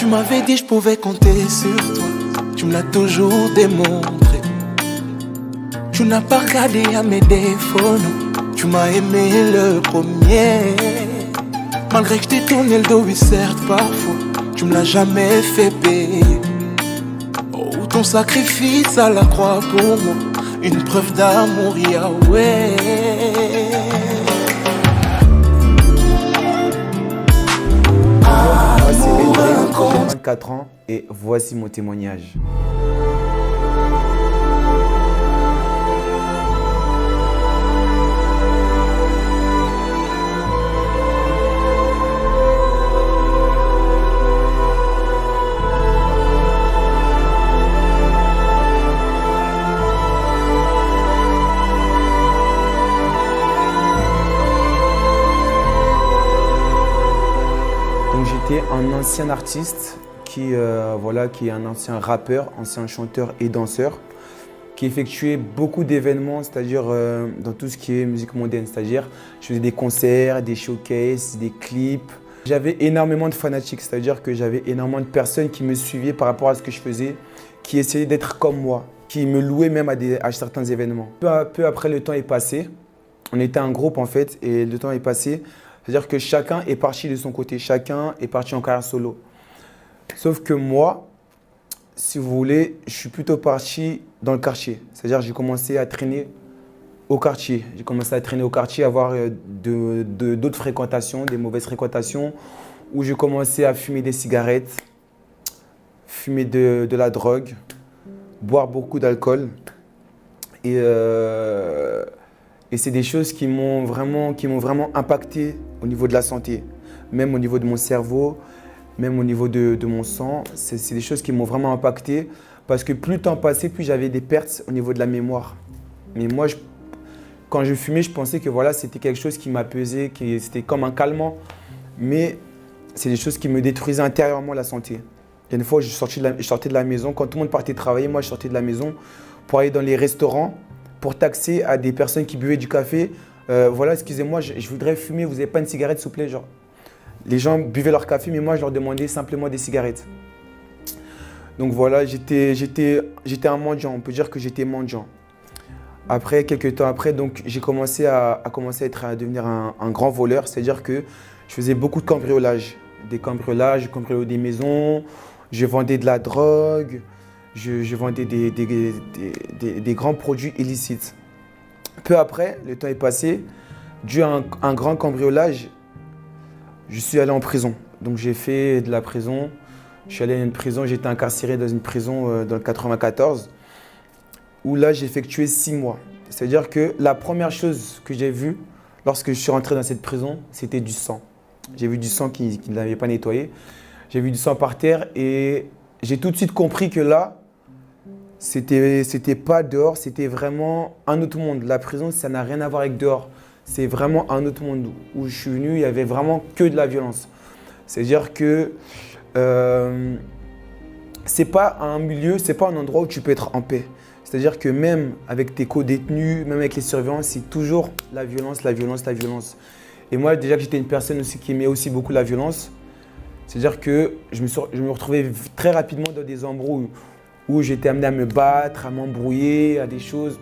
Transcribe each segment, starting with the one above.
Tu m'avais dit je pouvais compter sur toi, tu me l'as toujours démontré. Tu n'as pas regardé à mes défauts, non, tu m'as aimé le premier. Malgré que je t'ai tourné le dos, oui certes parfois, tu me l'as jamais fait payer. Oh, ton sacrifice à la croix pour moi, une preuve d'amour, Yahweh. J'ai 24 ans et voici mon témoignage. Donc j'étais un ancien artiste qui est un ancien rappeur, ancien chanteur et danseur qui effectuait beaucoup d'événements, c'est-à-dire dans tout ce qui est musique mondaine, c'est-à-dire je faisais des concerts, des showcases, des clips. J'avais énormément de fanatiques, c'est-à-dire que j'avais énormément de personnes qui me suivaient par rapport à ce que je faisais, qui essayaient d'être comme moi, qui me louaient même à certains événements. Peu après, le temps est passé. On était un groupe en fait et le temps est passé. C'est-à-dire que chacun est parti de son côté, chacun est parti en carrière solo. Sauf que moi, si vous voulez, je suis plutôt parti dans le quartier. C'est-à-dire que j'ai commencé à traîner au quartier. J'ai commencé à traîner au quartier, à avoir d'autres fréquentations, des mauvaises fréquentations, où j'ai commencé à fumer des cigarettes, fumer de la drogue, boire beaucoup d'alcool. Et c'est des choses qui m'ont vraiment impacté au niveau de la santé, même au niveau de mon cerveau, même au niveau de mon sang. C'est des choses qui m'ont vraiment impacté parce que plus le temps passait, plus j'avais des pertes au niveau de la mémoire. Mais moi, quand je fumais, je pensais que voilà, c'était quelque chose qui m'apaisait, que c'était comme un calmant. Mais c'est des choses qui me détruisaient intérieurement la santé. Il y a une fois, je sortais de la maison. Quand tout le monde partait travailler, moi, je sortais de la maison pour aller dans les restaurants, pour taxer à des personnes qui buvaient du café. Voilà, excusez-moi, je voudrais fumer, vous n'avez pas une cigarette, s'il vous plaît, genre. Les gens buvaient leur café, mais moi, je leur demandais simplement des cigarettes. Donc voilà, j'étais un mendiant, on peut dire que j'étais mendiant. Après, quelques temps après, donc, j'ai commencé à devenir un grand voleur, c'est-à-dire que je faisais beaucoup de cambriolages. Des cambriolages, je cambriolais des maisons, je vendais de la drogue, je vendais des grands produits illicites. Peu après, le temps est passé, dû à un grand cambriolage, je suis allé en prison. Donc j'ai fait de la prison, je suis allé à une prison, j'ai été incarcéré dans une prison dans le 94, où là j'ai effectué 6 mois. C'est-à-dire que la première chose que j'ai vue lorsque je suis rentré dans cette prison, c'était du sang. J'ai vu du sang qui ne l'avait pas nettoyé, j'ai vu du sang par terre et j'ai tout de suite compris que là, c'était pas dehors, c'était vraiment un autre monde. La prison, ça n'a rien à voir avec dehors. C'est vraiment un autre monde où je suis venu, il n'y avait vraiment que de la violence. C'est-à-dire que c'est pas un milieu, c'est pas un endroit où tu peux être en paix. C'est-à-dire que même avec tes co-détenus, même avec les surveillants, c'est toujours la violence, la violence, la violence. Et moi, déjà que j'étais une personne aussi qui aimait aussi beaucoup la violence, c'est-à-dire que je me retrouvais très rapidement dans des embrouilles où j'étais amené à me battre, à m'embrouiller, à des choses.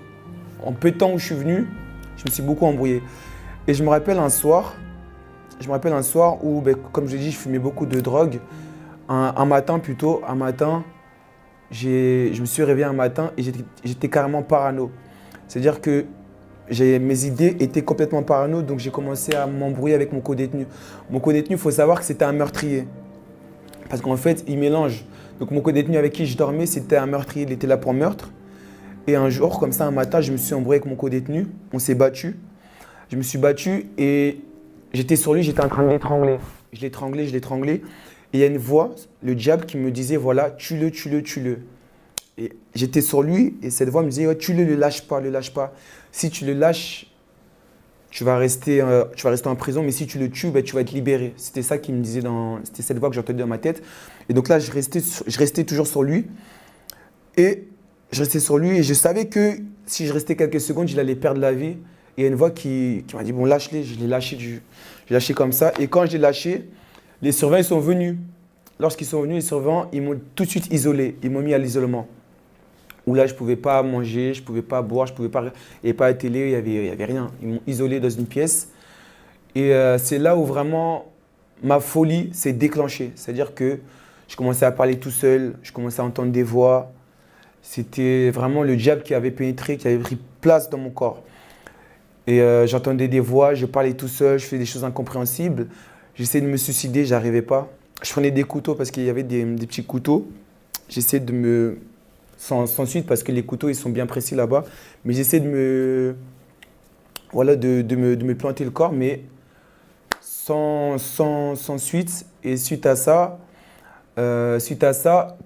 En peu de temps où je suis venu, je me suis beaucoup embrouillé. Et je me rappelle un soir où, comme je l'ai dit, je fumais beaucoup de drogue. Un matin, je me suis réveillé un matin et j'étais carrément parano. C'est-à-dire que mes idées étaient complètement parano, donc j'ai commencé à m'embrouiller avec mon co-détenu. Mon co-détenu, il faut savoir que c'était un meurtrier. Parce qu'en fait, il mélange. Donc mon co-détenu avec qui je dormais, c'était un meurtrier, il était là pour meurtre. Et un jour, comme ça, un matin, je me suis embrouillé avec mon co-détenu, on s'est battu. Je me suis battu et j'étais sur lui, j'étais en train de l'étrangler. Je l'étranglais. Et il y a une voix, le diable, qui me disait, voilà, tue-le, tue-le, tue-le. Et j'étais sur lui et cette voix me disait, oh, tue-le, le lâche pas, le lâche pas. Si tu le lâches, tu vas rester en prison, mais si tu le tues, tu vas être libéré. C'était ça qui me disait, c'était cette voix que j'entendais dans ma tête. Et donc là, je restais toujours sur lui. Et je restais sur lui et je savais que si je restais quelques secondes, il allait perdre la vie. Et il y a une voix qui m'a dit, bon, lâche-les. Je l'ai lâché comme ça. Et quand je l'ai lâché, les surveillants sont venus. lorsqu'ils sont venus, les surveillants, ils m'ont tout de suite isolé. Ils m'ont mis à l'isolement. Où là, je ne pouvais pas manger, je ne pouvais pas boire, il n'y avait pas de télé, il n'y avait rien. Ils m'ont isolé dans une pièce. Et c'est là où vraiment ma folie s'est déclenchée. C'est-à-dire que je commençais à parler tout seul, je commençais à entendre des voix. C'était vraiment le diable qui avait pénétré, qui avait pris place dans mon corps. Et j'entendais des voix, je parlais tout seul, je faisais des choses incompréhensibles. J'essayais de me suicider, je n'arrivais pas. Je prenais des couteaux parce qu'il y avait des petits couteaux. J'essayais de me... Sans suite parce que les couteaux, ils sont bien précis là-bas. Mais j'essayais de me... Voilà, de me planter le corps, mais sans suite. Et suite à ça,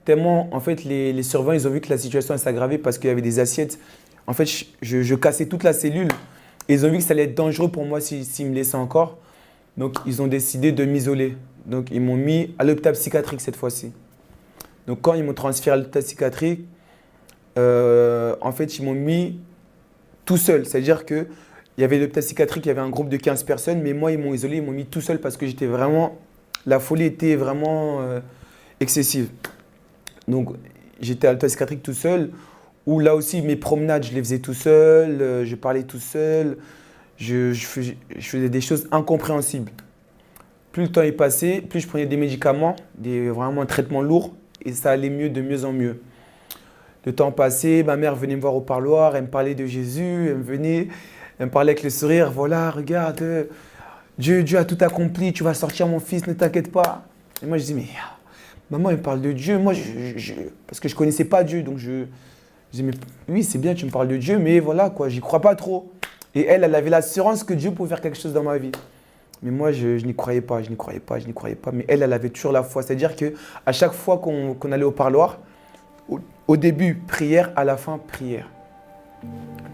tellement, en fait, les surveillants, ils ont vu que la situation s'aggravait parce qu'il y avait des assiettes. En fait, je cassais toute la cellule. Et ils ont vu que ça allait être dangereux pour moi s'ils me laissaient encore. Donc, ils ont décidé de m'isoler. Donc, ils m'ont mis à l'hôpital psychiatrique cette fois-ci. Donc, quand ils m'ont transféré à l'hôpital psychiatrique, en fait, ils m'ont mis tout seul. C'est-à-dire qu'il y avait l'hôpital psychiatrique, il y avait un groupe de 15 personnes, mais moi, ils m'ont isolé, ils m'ont mis tout seul parce que j'étais vraiment… La folie était vraiment excessive. Donc, j'étais à l'hôpital psychiatrique tout seul, où là aussi, mes promenades, je les faisais tout seul, je parlais tout seul, je faisais des choses incompréhensibles. Plus le temps est passé, plus je prenais des médicaments, vraiment un traitement lourd, et ça allait mieux de mieux en mieux. Le temps passé, ma mère venait me voir au parloir, elle me parlait de Jésus, elle me parlait avec le sourire, voilà, regarde, Dieu a tout accompli, tu vas sortir mon fils, ne t'inquiète pas. Et moi je dis, mais maman, elle me parle de Dieu, moi, parce que je ne connaissais pas Dieu, donc je dis, mais oui, c'est bien, tu me parles de Dieu, mais voilà, quoi, j'y crois pas trop. Et elle avait l'assurance que Dieu pouvait faire quelque chose dans ma vie. Mais moi, je n'y croyais pas. Mais elle avait toujours la foi. C'est-à-dire qu'à chaque fois qu'on allait au parloir, au début, prière, à la fin, prière.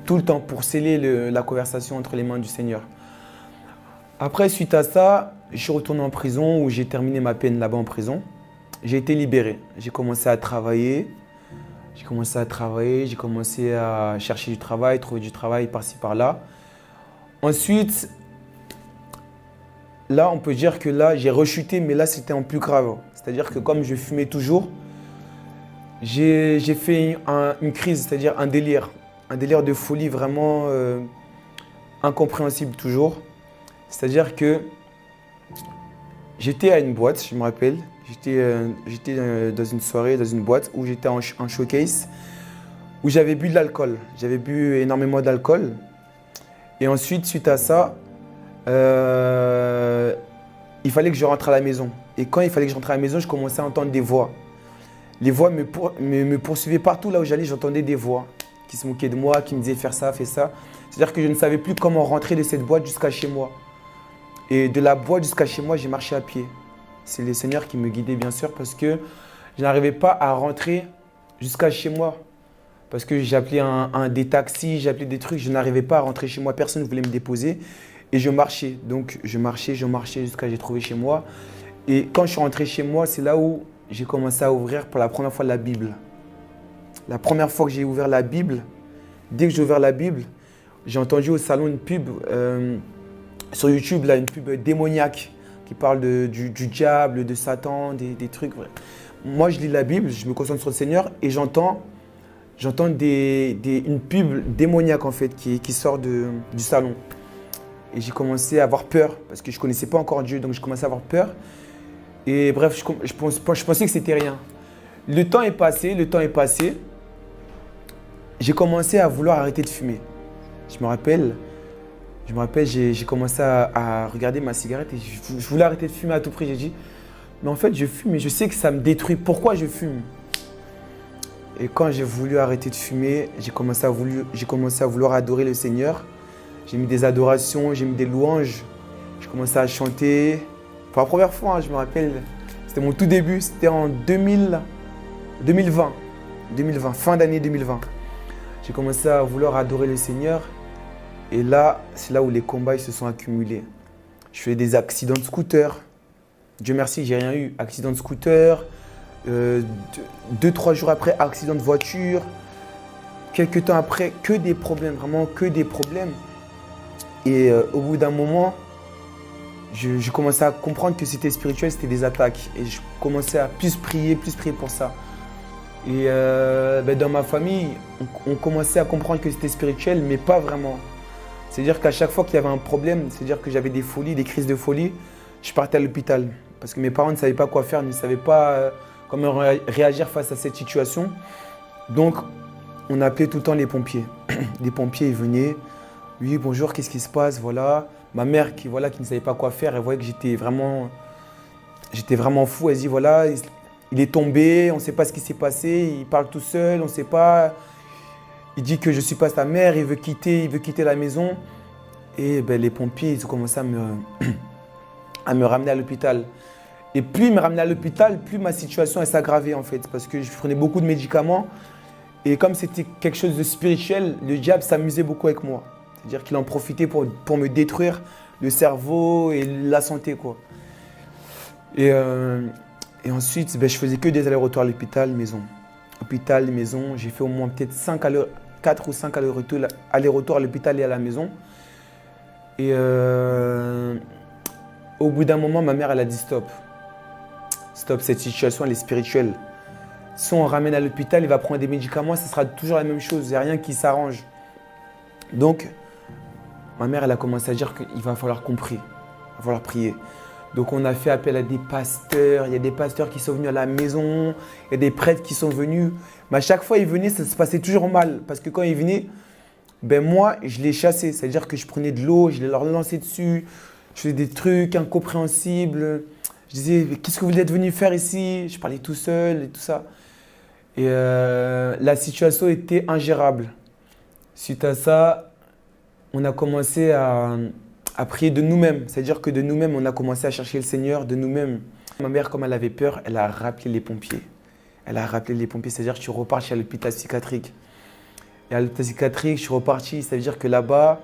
Tout le temps pour sceller la conversation entre les mains du Seigneur. Après, suite à ça, je suis retourné en prison où j'ai terminé ma peine là-bas en prison. J'ai été libéré. J'ai commencé à travailler. J'ai commencé à chercher du travail, trouver du travail par-ci, par-là. Ensuite, là, on peut dire que là, j'ai rechuté, mais là, c'était en plus grave. C'est-à-dire que comme je fumais toujours, j'ai fait une crise, c'est-à-dire un délire de folie vraiment incompréhensible toujours. C'est-à-dire que j'étais à une boîte, je me rappelle, j'étais dans une soirée, dans une boîte où j'étais en showcase, où j'avais bu de l'alcool. J'avais bu énormément d'alcool. Et ensuite, suite à ça, il fallait que je rentre à la maison. Et quand il fallait que je rentre à la maison, je commençais à entendre des voix. Les voix me poursuivaient partout là où j'allais, j'entendais des voix qui se moquaient de moi, qui me disaient faire ça, fais ça. C'est-à-dire que je ne savais plus comment rentrer de cette boîte jusqu'à chez moi. Et de la boîte jusqu'à chez moi, j'ai marché à pied. C'est le Seigneur qui me guidait bien sûr parce que je n'arrivais pas à rentrer jusqu'à chez moi. Parce que j'appelais des taxis, j'appelais des trucs, je n'arrivais pas à rentrer chez moi, personne ne voulait me déposer. Et je marchais, donc je marchais jusqu'à ce que j'ai trouvé chez moi. Et quand je suis rentré chez moi, c'est là où j'ai commencé à ouvrir pour la première fois la Bible. La première fois que j'ai ouvert la Bible, dès que j'ai ouvert la Bible, j'ai entendu au salon une pub sur YouTube, là, une pub démoniaque qui parle du diable, de Satan, des trucs. Ouais. Moi, je lis la Bible, je me concentre sur le Seigneur et j'entends une pub démoniaque en fait qui sort du salon. Et j'ai commencé à avoir peur parce que je ne connaissais pas encore Dieu, donc je commençais à avoir peur. Et bref, je pensais que c'était rien. Le temps est passé. J'ai commencé à vouloir arrêter de fumer. Je me rappelle, j'ai commencé à regarder ma cigarette et je voulais arrêter de fumer à tout prix. J'ai dit, mais en fait, je fume et je sais que ça me détruit. Pourquoi je fume? Et quand j'ai voulu arrêter de fumer, j'ai commencé à vouloir adorer le Seigneur. J'ai mis des adorations, j'ai mis des louanges. J'ai commencé à chanter. Pour la première fois, je me rappelle, c'était mon tout début, c'était en 2020, fin d'année 2020. J'ai commencé à vouloir adorer le Seigneur. Et là, c'est là où les combats ils se sont accumulés. Je fais des accidents de scooter. Dieu merci, j'ai rien eu. Accident de scooter. 2-3 jours après, accident de voiture. Quelques temps après, que des problèmes, vraiment que des problèmes. Et au bout d'un moment, je commençais à comprendre que c'était spirituel, c'était des attaques. Et je commençais à plus prier pour ça. Et dans ma famille, on commençait à comprendre que c'était spirituel, mais pas vraiment. C'est-à-dire qu'à chaque fois qu'il y avait un problème, c'est-à-dire que j'avais des folies, des crises de folie, je partais à l'hôpital. Parce que mes parents ne savaient pas quoi faire, ne savaient pas comment réagir face à cette situation. Donc, on appelait tout le temps les pompiers. Les pompiers, ils venaient. Oui, bonjour, qu'est-ce qui se passe? Voilà. Ma mère qui ne savait pas quoi faire, elle voyait que j'étais vraiment fou. Elle dit voilà, il est tombé, on ne sait pas ce qui s'est passé, il parle tout seul, on ne sait pas. Il dit que je ne suis pas sa mère, il veut quitter la maison. Et les pompiers, ils ont commencé à me ramener à l'hôpital. Et plus ils me ramenaient à l'hôpital, plus ma situation elle s'aggravait en fait. Parce que je prenais beaucoup de médicaments. Et comme c'était quelque chose de spirituel, le diable s'amusait beaucoup avec moi. C'est-à-dire qu'il en profitait pour me détruire le cerveau et la santé, quoi. Et ensuite, je faisais que des allers-retours à l'hôpital, maison. Hôpital, maison. J'ai fait au moins peut-être 4 ou 5 allers-retours à l'hôpital et à la maison. Et au bout d'un moment, ma mère, elle a dit stop. Stop, cette situation, elle est spirituelle. Si on ramène à l'hôpital, il va prendre des médicaments, ça sera toujours la même chose. Il n'y a rien qui s'arrange. Donc, ma mère, elle a commencé à dire qu'il va falloir qu'on prie. Il va falloir prier. Donc, on a fait appel à des pasteurs. Il y a des pasteurs qui sont venus à la maison. Il y a des prêtres qui sont venus. Mais à chaque fois, ils venaient, ça se passait toujours mal. Parce que quand ils venaient, moi, je les chassais. C'est-à-dire que je prenais de l'eau, je les leur lançais dessus. Je faisais des trucs incompréhensibles. Je disais, qu'est-ce que vous êtes venus faire ici? Je parlais tout seul et tout ça. Et la situation était ingérable. Suite à ça, on a commencé à prier de nous-mêmes. C'est-à-dire que de nous-mêmes, on a commencé à chercher le Seigneur de nous-mêmes. Ma mère, comme elle avait peur, elle a rappelé les pompiers. C'est-à-dire que je suis reparti à l'hôpital psychiatrique. Et à l'hôpital psychiatrique, je suis reparti. Ça veut dire que là-bas,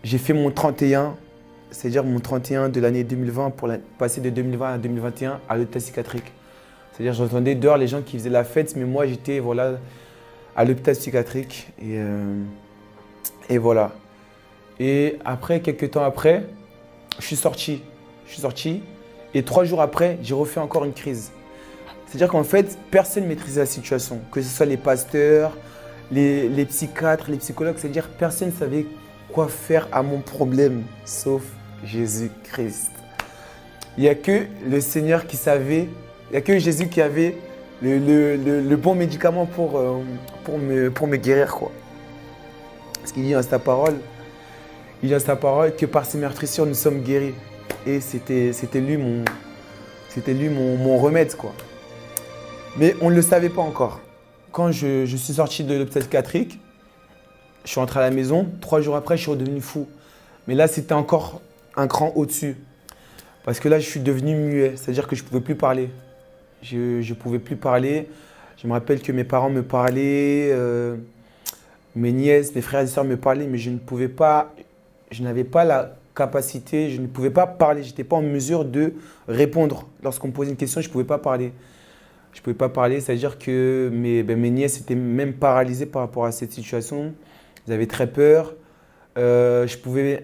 j'ai fait mon 31. C'est-à-dire mon 31 de l'année 2020 pour passer de 2020 à 2021 à l'hôpital psychiatrique. C'est-à-dire j'entendais dehors les gens qui faisaient la fête, mais moi j'étais à l'hôpital psychiatrique. Et voilà. Et après, quelques temps après, je suis sorti. Et 3 jours après, j'ai refait encore une crise. C'est-à-dire qu'en fait, personne ne maîtrisait la situation. Que ce soit les pasteurs, les psychiatres, les psychologues. C'est-à-dire personne ne savait quoi faire à mon problème, sauf Jésus-Christ. Il n'y a que le Seigneur qui savait. Il n'y a que Jésus qui avait le bon médicament pour me guérir, quoi. Parce qu'il dit dans sa parole, que par ses meurtrissures, nous sommes guéris. Et c'était lui mon remède, quoi. Mais on ne le savait pas encore. Quand je suis sorti de l'hôpital psychiatrique, je suis rentré à la maison. 3 jours après, je suis redevenu fou. Mais là, c'était encore un cran au-dessus. Parce que là, je suis devenu muet. C'est-à-dire que je ne pouvais plus parler. Je ne pouvais plus parler. Je me rappelle que mes parents me parlaient, mes nièces, mes frères et sœurs me parlaient, mais je n'avais pas la capacité, je ne pouvais pas parler. Je n'étais pas en mesure de répondre. Lorsqu'on me posait une question, je ne pouvais pas parler. C'est-à-dire que mes nièces étaient même paralysées par rapport à cette situation. Elles avaient très peur. À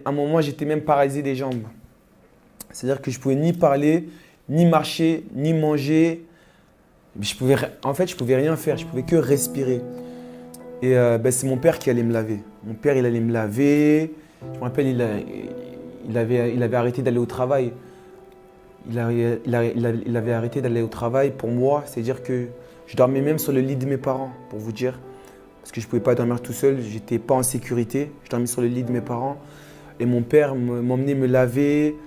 un moment, j'étais même paralysé des jambes. C'est-à-dire que je ne pouvais ni parler, ni marcher, ni manger. Je pouvais rien faire, je ne pouvais que respirer. Et c'est mon père qui allait me laver. Mon père, il allait me laver. Je me rappelle, il avait arrêté d'aller au travail. Il avait arrêté d'aller au travail pour moi. C'est-à-dire que je dormais même sur le lit de mes parents, pour vous dire. Parce que je ne pouvais pas dormir tout seul, je n'étais pas en sécurité. Je dormais sur le lit de mes parents. Et mon père m'emmenait me laver.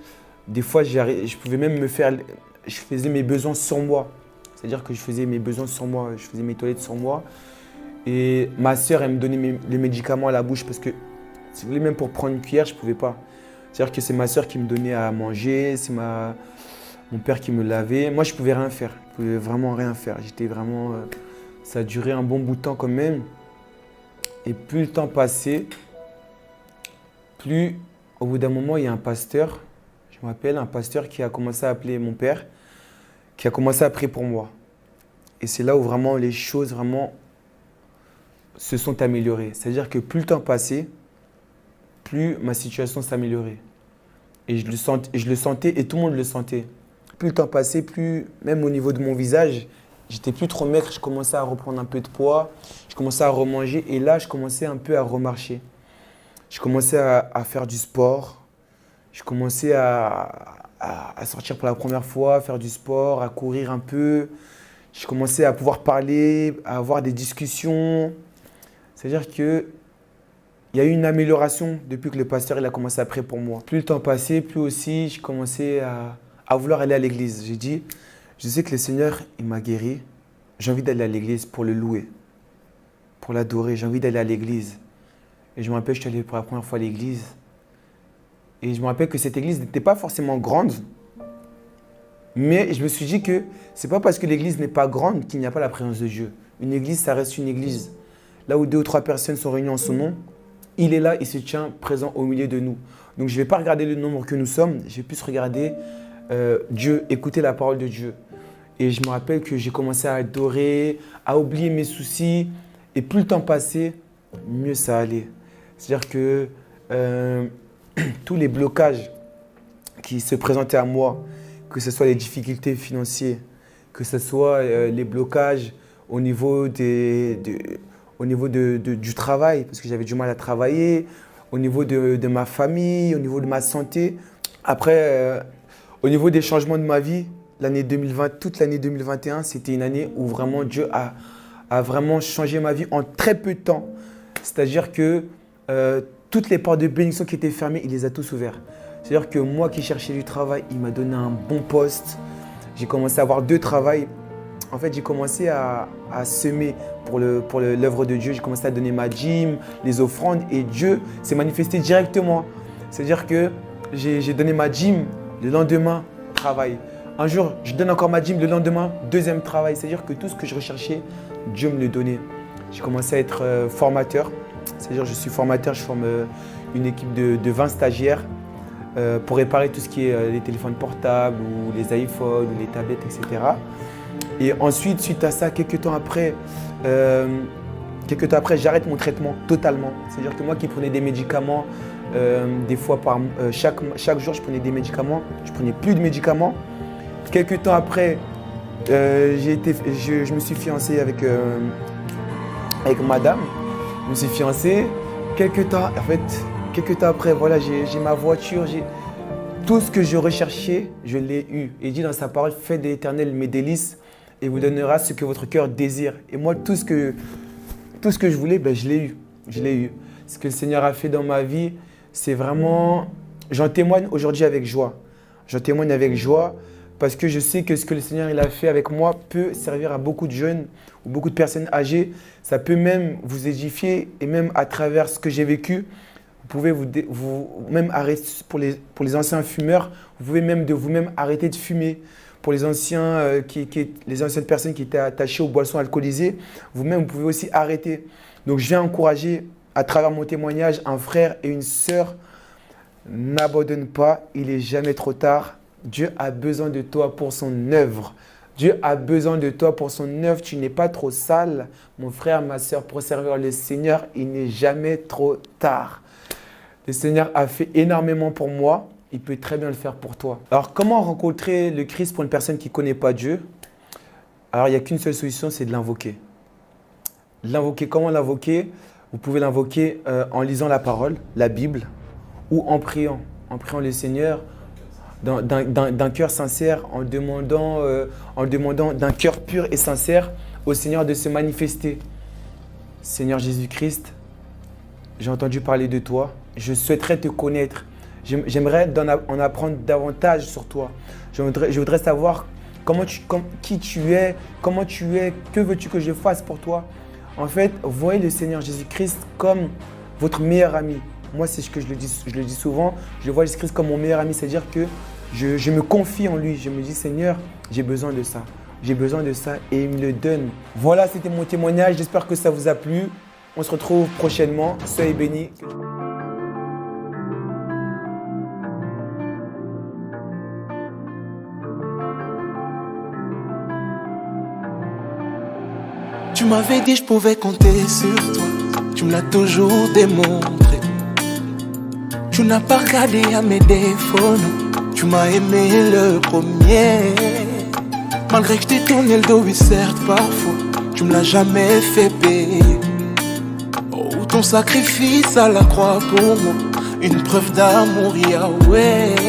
Des fois, je pouvais même je faisais mes besoins sur moi. C'est-à-dire que je faisais mes besoins sur moi, je faisais mes toilettes sur moi. Et ma sœur, elle me donnait les médicaments à la bouche parce que, si vous voulez, même pour prendre une cuillère, je ne pouvais pas. C'est-à-dire que c'est ma sœur qui me donnait à manger, c'est mon père qui me lavait. Moi, je ne pouvais rien faire, je ne pouvais vraiment rien faire. Ça a duré un bon bout de temps quand même. Et plus le temps passait, plus au bout d'un moment, il y a un pasteur, je me rappelle, un pasteur qui a commencé à appeler mon père, qui a commencé à prier pour moi. Et c'est là où vraiment les choses se sont améliorées. C'est-à-dire que plus le temps passait, plus ma situation s'améliorait. Et je le sentais et tout le monde le sentait. Plus le temps passait, plus, même au niveau de mon visage, j'étais plus trop maigre. Je commençais à reprendre un peu de poids. Je commençais à remanger. Et là, je commençais un peu à remarcher. Je commençais à faire du sport. Je commençais à sortir pour la première fois, à faire du sport, à courir un peu. Je commençais à pouvoir parler, à avoir des discussions. C'est-à-dire qu'il y a eu une amélioration depuis que le pasteur il a commencé à prier pour moi. Plus le temps passait, plus aussi je commençais à vouloir aller à l'église. J'ai dit, je sais que le Seigneur, il m'a guéri. J'ai envie d'aller à l'église pour le louer, pour l'adorer. J'ai envie d'aller à l'église. Et je me rappelle, je suis allé pour la première fois à l'église. Et je me rappelle que cette église n'était pas forcément grande. Mais je me suis dit que ce n'est pas parce que l'église n'est pas grande qu'il n'y a pas la présence de Dieu. Une église, ça reste une église. Là où 2 ou 3 personnes sont réunies en son nom, il est là, il se tient présent au milieu de nous. Donc je ne vais pas regarder le nombre que nous sommes, je vais plus regarder Dieu, écouter la parole de Dieu. Et je me rappelle que j'ai commencé à adorer, à oublier mes soucis. Et plus le temps passait, mieux ça allait. C'est-à-dire que tous les blocages qui se présentaient à moi, que ce soit les difficultés financières, que ce soit les blocages au niveau, du travail, parce que j'avais du mal à travailler, au niveau de ma famille, au niveau de ma santé. Après, au niveau des changements de ma vie, l'année 2020, toute l'année 2021, c'était une année où vraiment Dieu a vraiment changé ma vie en très peu de temps. C'est-à-dire que toutes les portes de bénédiction qui étaient fermées, il les a tous ouvertes. C'est-à-dire que moi qui cherchais du travail, il m'a donné un bon poste. J'ai commencé à avoir 2 travails. En fait, j'ai commencé à semer pour l'œuvre de Dieu. J'ai commencé à donner ma dîme, les offrandes et Dieu s'est manifesté directement. C'est-à-dire que j'ai donné ma dîme, le lendemain, travail. Un jour, je donne encore ma dîme, le lendemain, 2e travail. C'est-à-dire que tout ce que je recherchais, Dieu me le donnait. J'ai commencé à être formateur. C'est-à-dire que je suis formateur, je forme une équipe de 20 stagiaires. Pour réparer tout ce qui est les téléphones portables ou les iPhones ou les tablettes, etc. Et ensuite, suite à ça, quelques temps après, j'arrête mon traitement totalement. C'est-à-dire que moi qui prenais des médicaments, des fois chaque jour, je prenais des médicaments. Je ne prenais plus de médicaments. Quelques temps après, je me suis fiancé avec madame. Je me suis fiancé. Quelques temps après, voilà, j'ai ma voiture, tout ce que je recherchais, je l'ai eu. Et il dit dans sa parole, faites de l'Éternel mes délices et vous donnera ce que votre cœur désire. Et moi, tout ce que je voulais, je l'ai eu. Je l'ai eu. Ce que le Seigneur a fait dans ma vie, c'est vraiment… J'en témoigne aujourd'hui avec joie. J'en témoigne avec joie parce que je sais que ce que le Seigneur il a fait avec moi peut servir à beaucoup de jeunes ou beaucoup de personnes âgées. Ça peut même vous édifier et même à travers ce que j'ai vécu, vous pouvez même arrêter pour les anciens fumeurs, vous pouvez même de vous-même arrêter de fumer. Pour les anciennes personnes qui étaient attachées aux boissons alcoolisées, vous-même vous pouvez aussi arrêter. Donc je viens encourager à travers mon témoignage un frère et une sœur. N'abandonne pas, il n'est jamais trop tard. Dieu a besoin de toi pour son œuvre. Dieu a besoin de toi pour son œuvre. Tu n'es pas trop sale, mon frère, ma sœur, pour servir le Seigneur. Il n'est jamais trop tard. Le Seigneur a fait énormément pour moi. Il peut très bien le faire pour toi. Alors, comment rencontrer le Christ pour une personne qui ne connaît pas Dieu? Alors, il n'y a qu'une seule solution, c'est de l'invoquer. L'invoquer, comment l'invoquer? Vous pouvez l'invoquer en lisant la parole, la Bible, ou en priant le Seigneur d'un cœur sincère, en demandant d'un cœur pur et sincère au Seigneur de se manifester. Seigneur Jésus-Christ, j'ai entendu parler de toi. Je souhaiterais te connaître. J'aimerais en apprendre davantage sur toi. Je voudrais savoir qui tu es, comment tu es, que veux-tu que je fasse pour toi. En fait, voyez le Seigneur Jésus-Christ comme votre meilleur ami. Moi, c'est ce que je le dis souvent. Je vois Jésus-Christ comme mon meilleur ami. C'est-à-dire que je me confie en lui. Je me dis, Seigneur, j'ai besoin de ça. J'ai besoin de ça et il me le donne. Voilà, c'était mon témoignage. J'espère que ça vous a plu. On se retrouve prochainement. Soyez bénis. Tu m'avais dit je pouvais compter sur toi. Tu me l'as toujours démontré. Tu n'as pas regardé à mes défauts, non. Tu m'as aimé le premier. Malgré que je t'ai tourné le dos, oui certes parfois, tu me l'as jamais fait payer. Oh, ton sacrifice à la croix pour moi, une preuve d'amour, Yahweh.